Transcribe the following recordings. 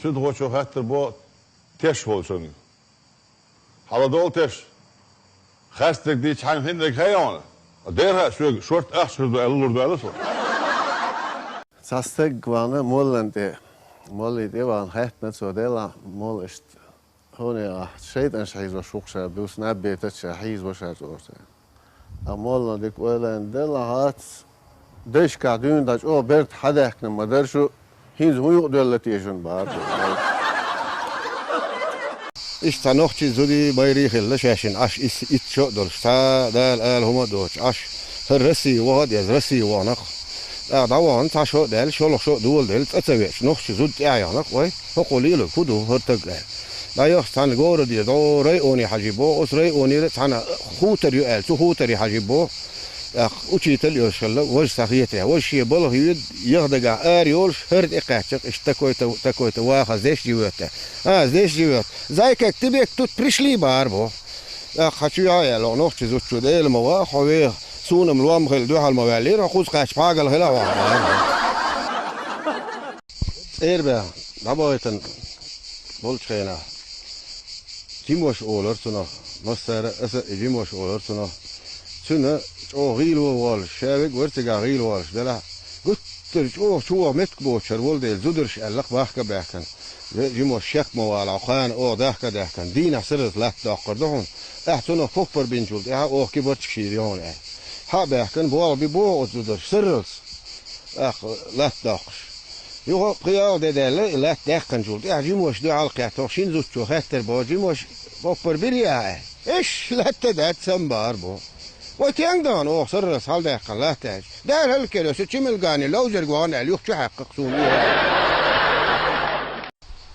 Süt hoçu hattır bu teş olsun. Halada ol teş. Hastek diye çayım hendek hayvanı. Derha şort ahşırdı elurdu elusu. Sasteg vanı mollende. Molli devan hattna så dela moll ist. هون شيء شحيز وشوكشة بس نبي تشحيز وشاجورته. أمولنا ديك ولا ندلا هات دش قاعدين داش أو برد حدا إحنا ما درشوا هين هو يقدر لتيجون بعد. Ich da noch so die Beirichel, das ist ein Asch ist schon durch da هم durch Asch الرسي واحد يا رسي وانق da وان تاشو دل شو لخ شو دول دل تسويش noch زود يعني وي فقولي له كده هرتقل لا يختان جور دي دوري أوني حجيبو أسري أوني تانا خوتر يقال تو خوتر يحجيبو أخ أشيت اليوشلا وش سخيته وش يبله يد يخدع أريولش هرد إقاعك اشتكويت واخذ زيش جوته زيش جوت زي كتبك توت بريشلي باربو أخ شو يا لو نوخش زوج شو ده الموا خوي سون ملوام خل دوح الموالير أخوز قاش باقل هلا واحد إيربا دبويتن بولشينا Jimosh olursun mesela Jimosh olursun şunu o gilo var şevik vertiga gilo var dela guttur o şu metk boşer oldu zudur Allah bahka bahkan Jimosh şek moval khan o dahkan dina sırrı la daqırdın احسن فوفر بنجول ya o kibar çıkıyor ha bahkan bu zudur sırrı la daqış يو قيا ددلا لا تدخن جولد جيموش دو على قطوشين زوتشو خاطر بو جيموش بوبر بريا ايش لا تدات سمبار بو وتيندان او سر سال دخن لا تاج دار هالكلو سيمل غاني لو زرغوان عليو تحقق سوني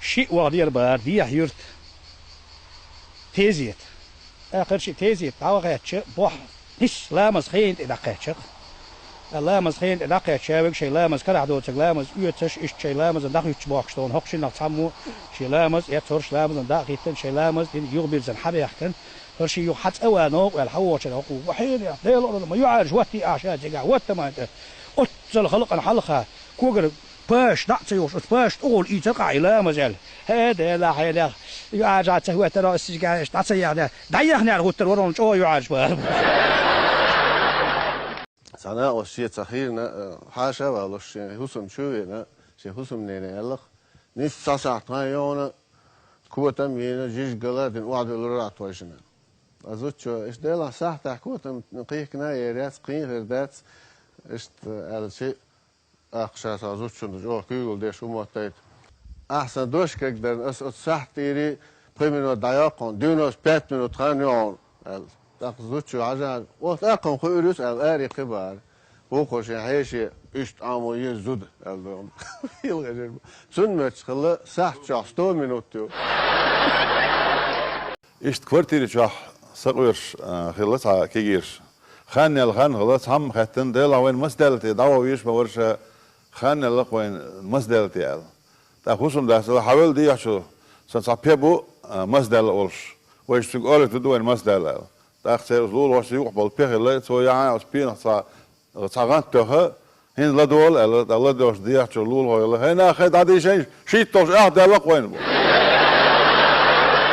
شيء واضير بار دي يورت تيزيت اخر شيء تيزيت عوقاتش بوح هش لامس خين دقاتش لامز خين دقيق شاوك شي لامز كره دوتك لامز يوتش ايش شي لامز دقيق باقشتون هوقش نقصمو شي لامز يتورش لامز دقيقتن شي لامز دين يغبيرزن حبيحتن هرشي يحط اوانو والحوش العقو وحين يا ما يعالج وتي عشاجا وت ما قتل خلق الحلقه كوغر باش نعطيوش باش تقول ايتقع لامز هذا لا حيلا يعالج هو ترى السجاش تعطي يعني ضيقنا الغتر ورون جو يعالج Sana o şey tahirna haşa ve o şey husum şöyle şey husum nene Allah nis sasatna yona kuvatam yena jiş galadin وعد الرات وجنا azutço işte la sahta kuvatam qiykna yerat qiyr verdat işte el şey akşas azutço o kuyul de şu muhtayt ahsan doşkak der as sahtiri primero dayaqon dunos 5 minut khanyon تقصدش عشان وتأقم خيرس الآري قبار وقش حيشي إشت عموية زود الدوم يلغجر سنمت خلا ساعة شخص منوتو İşte kvartiri çah sakır خلص كيجيرش خان الخان خلاص هم خاتن ده لوين مسدلتي دعوة ويش بورش خان الأخوين مسدلتي على تأخذهم ده سو حاول دي عشو سنصحبه مسدل أولش ويش تقول تدوين مسدل تأخذ زول واش يقبل بيخلا سو يعني أسبين صاغان تها هين لا دول الله دوش دي عشو لول هنا خد هذا شيء توش أحد الأخوين